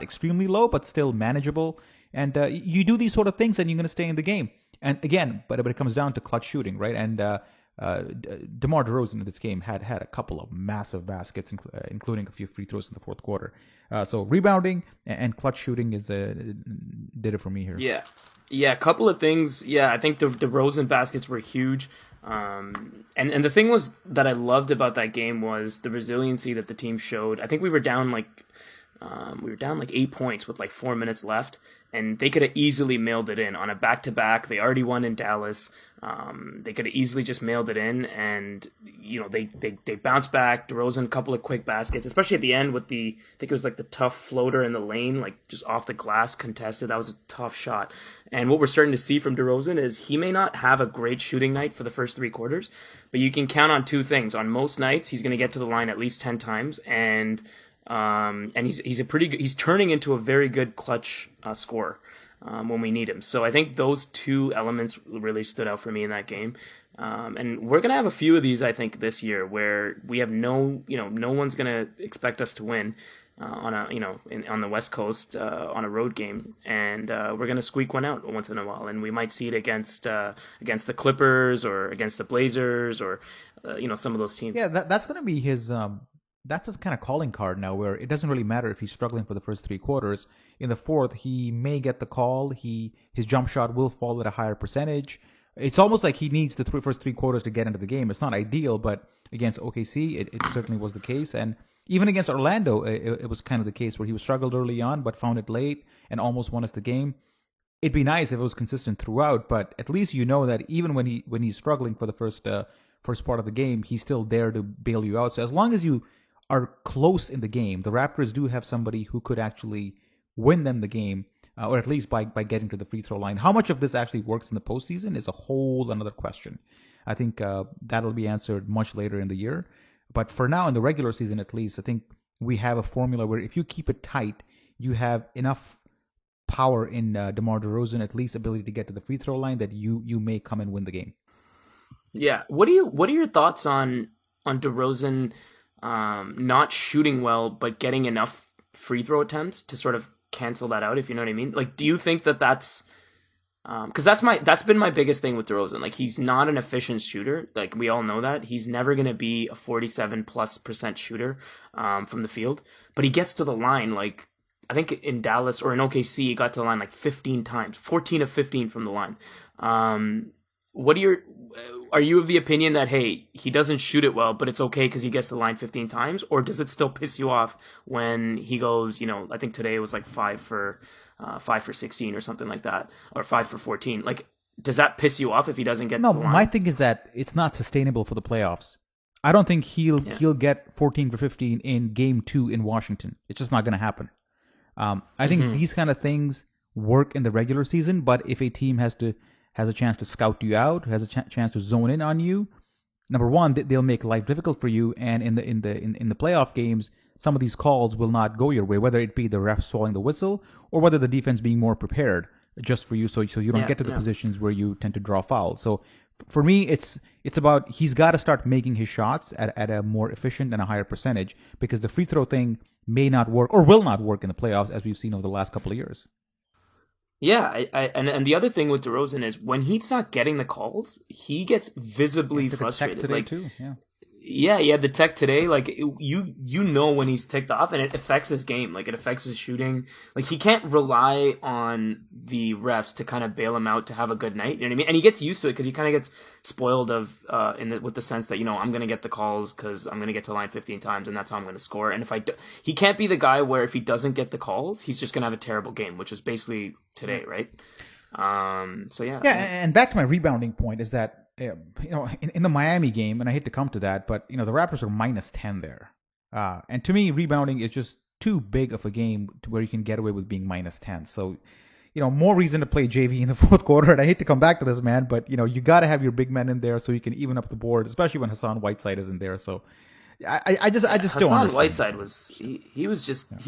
extremely low, but still manageable. And you do these sort of things, and you're going to stay in the game. And again, but it comes down to clutch shooting, right? And DeMar DeRozan in this game had a couple of massive baskets, including a few free throws in the fourth quarter. So rebounding and clutch shooting did it for me here. Yeah, a couple of things. Yeah, I think the DeRozan baskets were huge. And the thing was that I loved about that game was the resiliency that the team showed. I think we were down like 8 points with like 4 minutes left, and they could have easily mailed it in on a back-to-back. They already won in Dallas. They could have easily just mailed it in, and they bounced back. DeRozan, a couple of quick baskets, especially at the end with I think it was like the tough floater in the lane, like just off the glass contested. That was a tough shot. And what we're starting to see from DeRozan is he may not have a great shooting night for the first 3 quarters, but you can count on 2 things. On most nights, he's going to get to the line at least 10 times, and he's turning into a very good clutch scorer when we need him. So I think those 2 elements really stood out for me in that game. And we're gonna have a few of these, I think, this year where we have no one's gonna expect us to win on the West Coast on a road game, and we're gonna squeak one out once in a while, and we might see it against the Clippers or against the Blazers or some of those teams. Yeah, that's gonna be his. That's his kind of calling card now, where it doesn't really matter if he's struggling for the first 3 quarters. In the fourth, he may get the call. His jump shot will fall at a higher percentage. It's almost like he needs the first 3 quarters to get into the game. It's not ideal, but against OKC, it certainly was the case. And even against Orlando, it was kind of the case where he was struggled early on, but found it late and almost won us the game. It'd be nice if it was consistent throughout, but at least you know that even when he's struggling for the first part of the game, he's still there to bail you out. So as long as you are close in the game, the Raptors do have somebody who could actually win them the game, or at least by getting to the free throw line. How much of this actually works in the postseason is a whole another question. I think that'll be answered much later in the year. But for now, in the regular season at least, I think we have a formula where if you keep it tight, you have enough power in DeMar DeRozan, at least ability to get to the free throw line, that you may come and win the game. Yeah. What are your thoughts on DeRozan not shooting well, but getting enough free throw attempts to sort of cancel that out, if you know what I mean. Like, do you think that that's because that's been my biggest thing with DeRozan. Like, he's not an efficient shooter. Like, we all know that. He's never going to be a 47+% shooter from the field. But he gets to the line, like, I think in Dallas or in OKC, he got to the line like 15 times. 14 of 15 from the line. Are you of the opinion that, hey, he doesn't shoot it well, but it's okay because he gets to the line 15 times? Or does it still piss you off when he goes, I think today it was like 5 for 16 or something like that, or 5 for 14. Like, does that piss you off if he doesn't get to the line? No, my thing is that it's not sustainable for the playoffs. I don't think he'll get 14 for 15 in Game 2 in Washington. It's just not going to happen. I think these kind of things work in the regular season, but if a team has a chance to scout you out, has a chance to zone in on you, number one, they'll make life difficult for you, and in the playoff games, some of these calls will not go your way, whether it be the refs swallowing the whistle or whether the defense being more prepared just for you, so you don't get to the positions where you tend to draw fouls. So for me, it's about he's got to start making his shots at a more efficient and a higher percentage, because the free throw thing may not work or will not work in the playoffs, as we've seen over the last couple of years. Yeah, and the other thing with DeRozan is when he's not getting the calls, he gets visibly frustrated. Today like, too, yeah. Yeah, he had the tech today. Like, you know when he's ticked off, and it affects his game. Like, it affects his shooting. Like, he can't rely on the refs to kind of bail him out to have a good night. You know what I mean? And he gets used to it because he kind of gets spoiled with the sense that, I'm going to get the calls because I'm going to get to line 15 times, and that's how I'm going to score. And he can't be the guy where if he doesn't get the calls, he's just going to have a terrible game, which is basically today, right? So yeah. Yeah, and back to my rebounding point is that, in the Miami game, and I hate to come to that, but the Raptors are -10 there, and to me, rebounding is just too big of a game to where you can get away with being -10. So, more reason to play JV in the fourth quarter. And I hate to come back to this, man, but you got to have your big men in there so you can even up the board, especially when Hassan Whiteside isn't there. So, I just don't understand. Hassan Whiteside he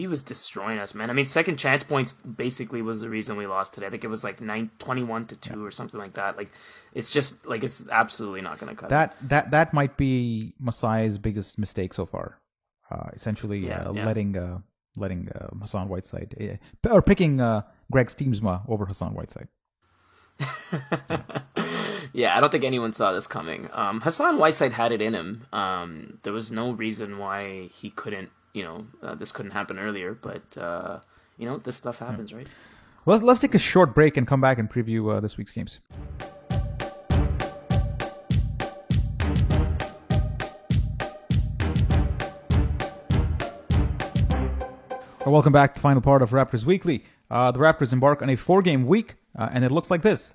was destroying us, man. I mean, second chance points basically was the reason we lost today. I think it was like 21-2 or something like that. Like, it's just like, it's absolutely not going to cut it. That might be Masai's biggest mistake so far. Essentially, letting Hassan Whiteside or picking Greg Steamsma over Hassan Whiteside. Yeah, I don't think anyone saw this coming. Hassan Whiteside had it in him. There was no reason why he couldn't, this couldn't happen earlier. But, this stuff happens, right? Well, let's take a short break and come back and preview this week's games. Well, welcome back to the final part of Raptors Weekly. The Raptors embark on a 4-game week, and it looks like this.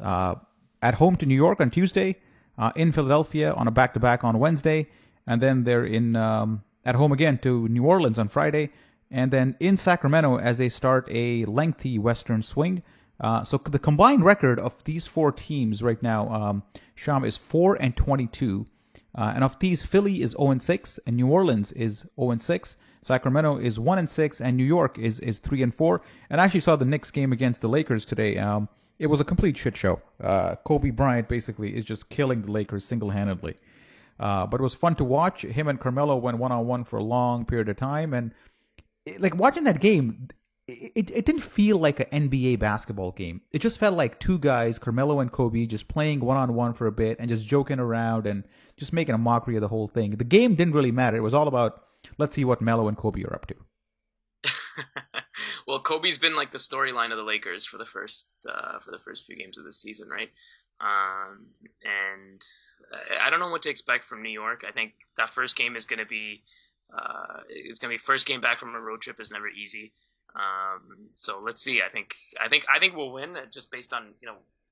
At home to New York on Tuesday, in Philadelphia on a back-to-back on Wednesday, and then they're at home again to New Orleans on Friday, and then in Sacramento as they start a lengthy Western swing. So the combined record of these 4 teams right now, Sham, is 4-22, and of these, Philly is 0-6, and New Orleans is 0-6. Sacramento is 1-6, and New York is 3-4. And I actually saw the Knicks game against the Lakers today. It was a complete shit show. Kobe Bryant basically is just killing the Lakers single-handedly. But it was fun to watch. Him and Carmelo went one-on-one for a long period of time. And watching that game, it didn't feel like an NBA basketball game. It just felt like 2 guys, Carmelo and Kobe, just playing one-on-one for a bit and just joking around and just making a mockery of the whole thing. The game didn't really matter. It was all about, let's see what Melo and Kobe are up to. Well, Kobe's been like the storyline of the Lakers for the first few games of the season, right? And I don't know what to expect from New York. I think that first game is going to be first game back from a road trip is never easy. So let's see. I think we'll win just based on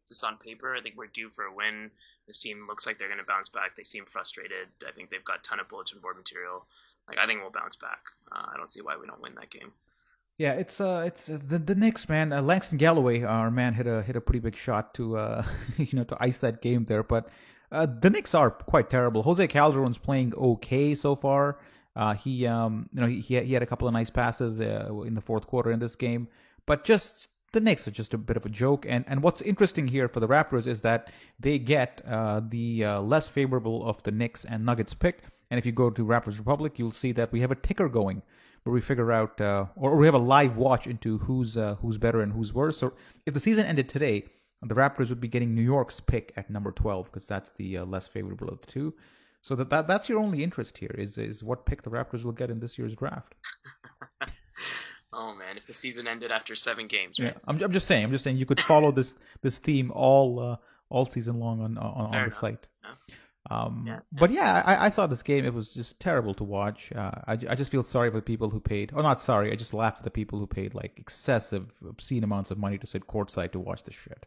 just on paper. I think we're due for a win. This team looks like they're going to bounce back. They seem frustrated. I think they've got a ton of bulletin board material. I think we'll bounce back. I don't see why we don't win that game. Yeah, it's the Knicks, man. Langston Galloway, our man, hit a pretty big shot to to ice that game there. But the Knicks are quite terrible. Jose Calderon's playing okay so far. He had a couple of nice passes in the fourth quarter in this game, but just the Knicks are just a bit of a joke. And what's interesting here for the Raptors is that they get the less favorable of the Knicks and Nuggets pick, And if you go to Raptors Republic, you'll see that we have a ticker going where we figure out, or we have a live watch into who's better and who's worse. So if the season ended today, the Raptors would be getting New York's pick at number 12 because that's the less favorable of the two. So that's your only interest here is what pick the Raptors will get in this year's draft. Oh man, if the season ended after 7 games, right? Yeah, I'm just saying you could follow this theme all season long on the site. But yeah, I saw this game. It was just terrible to watch. I just feel sorry for the people who paid, or not sorry, I just laugh at the people who paid like excessive, obscene amounts of money to sit courtside to watch this shit.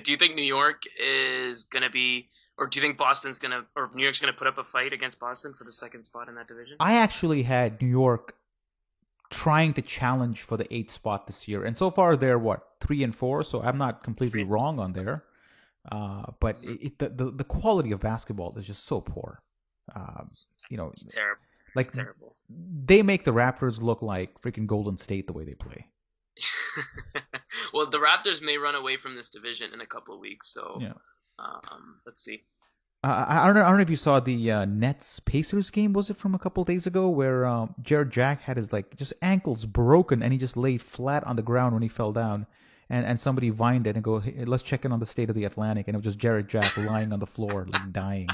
Do you think New York is going to be, or do you think New York's going to put up a fight against Boston for the second spot in that division? I actually had New York trying to challenge for the 8th spot this year, and so far they're 3-4, so I'm not completely wrong on there. But the quality of basketball is just so poor. It's terrible. It's terrible. They make the Raptors look like freaking Golden State the way they play. Well, the Raptors may run away from this division in a couple of weeks, so let's see. I don't know if you saw the Nets Pacers game. Was it from a couple of days ago where Jared Jack had his just ankles broken and he just laid flat on the ground when he fell down, and somebody vined it and go, hey, let's check in on the state of the Atlantic, and it was just Jared Jack lying on the floor dying.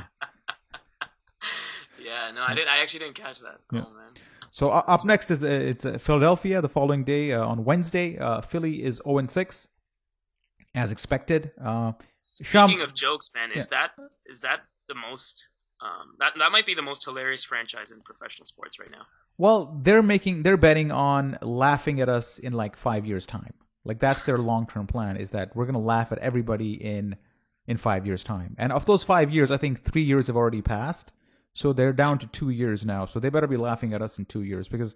Yeah, no, I actually didn't catch that. Yeah. Oh man. So up next is it's Philadelphia the following day on Wednesday. Philly is 0-6 as expected. Speaking of jokes, man, is that the most that might be the most hilarious franchise in professional sports right now? Well, they're betting on laughing at us in 5 years time. That's their long-term plan, is that we're going to laugh at everybody in 5 years time. And of those 5 years, I think 3 years have already passed. So they're down to 2 years now. So they better be laughing at us in 2 years because.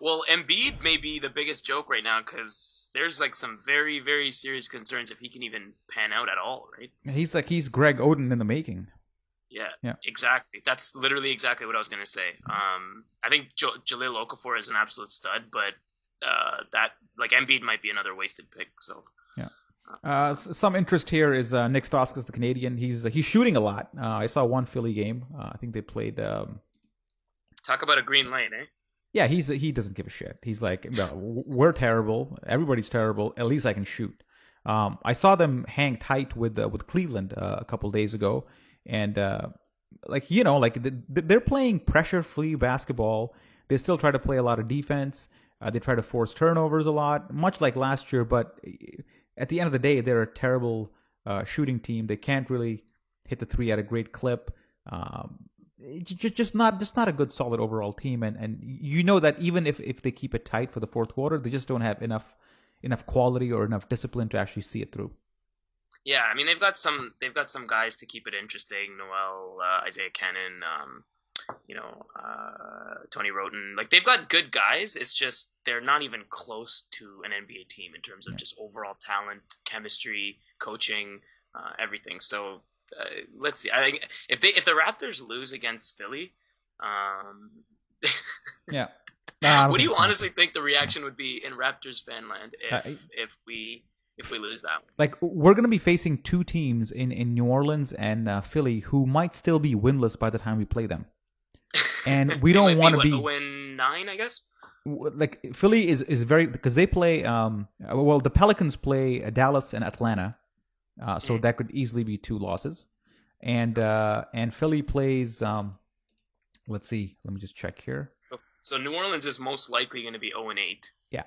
Well, Embiid may be the biggest joke right now because there's some very, very serious concerns if he can even pan out at all, right? He's Greg Oden in the making. Yeah, exactly. That's literally exactly what I was going to say. I think Jahlil Okafor is an absolute stud, but Embiid might be another wasted pick. So. Yeah. Some interest here is Nick Stauskas, the Canadian. He's shooting a lot. I saw one Philly game. I think they played. Talk about a green light, eh? Yeah, he doesn't give a shit. He's like, we're terrible. Everybody's terrible. At least I can shoot. I saw them hang tight with Cleveland a couple days ago, and they're playing pressure-free basketball. They still try to play a lot of defense. They try to force turnovers a lot, much like last year, but. At the end of the day, they're a terrible shooting team. They can't really hit the three at a great clip. Just not a good, solid overall team. And you know that even if they keep it tight for the fourth quarter, they just don't have enough quality or enough discipline to actually see it through. Yeah, I mean they've got some guys to keep it interesting. Noel, Isaiah Cannon, Tony Roten. They've got good guys. It's just they're not even close to an NBA team in terms of just overall talent, chemistry, coaching, everything. So let's see. I think if the Raptors lose against Philly, yeah. What do you honestly think the reaction would be in Raptors fan land if we lose that one? We're going to be facing two teams in New Orleans and Philly who might still be winless by the time we play them. And we don't want to be 0-9, I guess. Philly is very, because they play. The Pelicans play Dallas and Atlanta, so that could easily be 2 losses. And Philly plays. Let's see. Let me just check here. So New Orleans is most likely going to be 0-8. Yeah.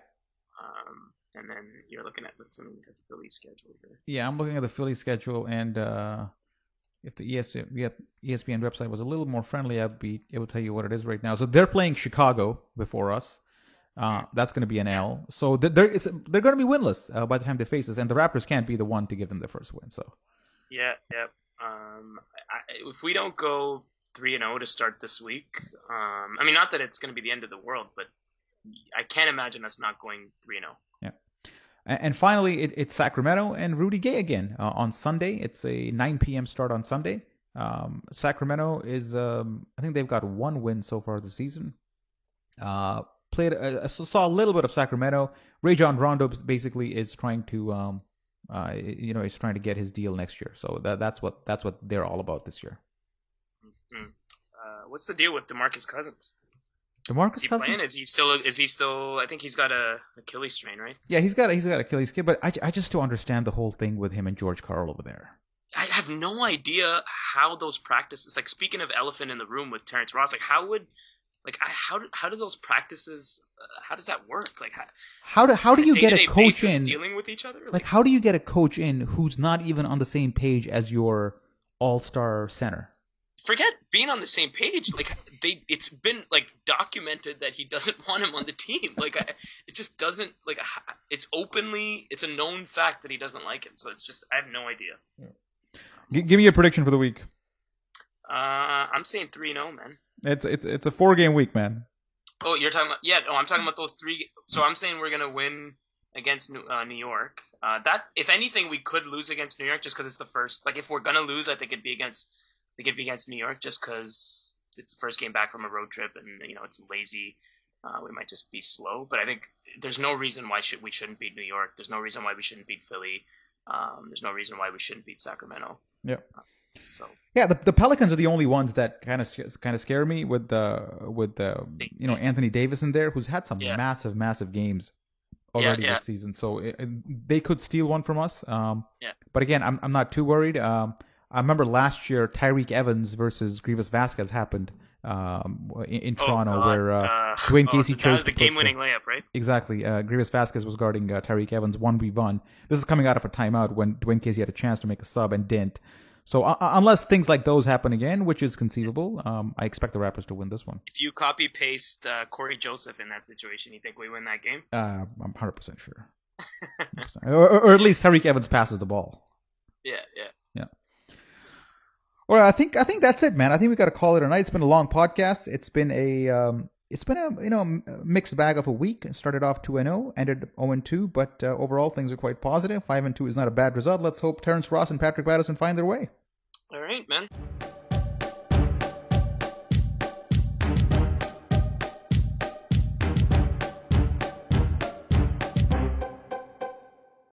And then you're looking at the Philly schedule here. Yeah, I'm looking at the Philly schedule, and. If the ESPN website was a little more friendly, I'd be able to tell you what it is right now. So they're playing Chicago before us. That's going to be an L. So they're going to be winless by the time they face us, and the Raptors can't be the one to give them their first win. So. Yeah. If we don't go 3-0 to start this week, not that it's going to be the end of the world, but I can't imagine us not going 3-0. Yeah. And finally, it's Sacramento and Rudy Gay again on Sunday. It's a 9 p.m. start on Sunday. Sacramento is, I think they've got 1 win so far this season. Saw a little bit of Sacramento. Rajon Rondo basically is trying to, is trying to get his deal next year. So that's what they're all about this year. What's the deal with DeMarcus Cousins? DeMarcus Is he Cousins? playing? Is he still? I think he's got a Achilles strain, right? Yeah, he's got Achilles kid, but I just don't understand the whole thing with him and George Karl over there. I have no idea how those practices. Like, speaking of elephant in the room with Terrence Ross, like how do those practices? How does that work? Like how do you get a coach in dealing with each other? Like how do you get a coach in who's not even on the same page as your all-star center? Forget being on the same page. Like it's been like documented that he doesn't want him on the team. Like it just doesn't like it's a known fact that he doesn't like him. So it's just I have no idea. Yeah. Give me a prediction for the week. I'm saying 3-0, man. It's a 4-game week, man. Oh, you're talking about I'm talking about those 3. So I'm saying we're gonna win against New York. That if anything we could lose against New York just because it's the first. Like if we're gonna lose, I think it'd be against New York just because it's the first game back from a road trip and it's lazy. We might just be slow, but I think there's no reason why we shouldn't beat New York. There's no reason why we shouldn't beat Philly. There's no reason why we shouldn't beat Sacramento. Yeah. So yeah, the Pelicans are the only ones that kind of scare me with Anthony Davis in there, who's had some massive games already this season. So they could steal one from us. But again, I'm not too worried. I remember last year Tyreke Evans versus Grievous Vasquez happened in Toronto, where Dwayne Casey chose the game-winning layup, right? Exactly. Grievous Vasquez was guarding Tyreke Evans 1v1. This is coming out of a timeout when Dwayne Casey had a chance to make a sub and didn't. So unless things like those happen again, which is conceivable, I expect the Raptors to win this one. If you copy-paste Corey Joseph in that situation, you think we win that game? I'm 100% sure. 100%. Or at least Tyreke Evans passes the ball. Yeah. Well, I think that's it, man. I think we got to call it a night. It's been a long podcast. It's been a mixed bag of a week. It started off 2-0, ended 0-2, but overall things are quite positive. 5-2 is not a bad result. Let's hope Terrence Ross and Patrick Patterson find their way. All right, man.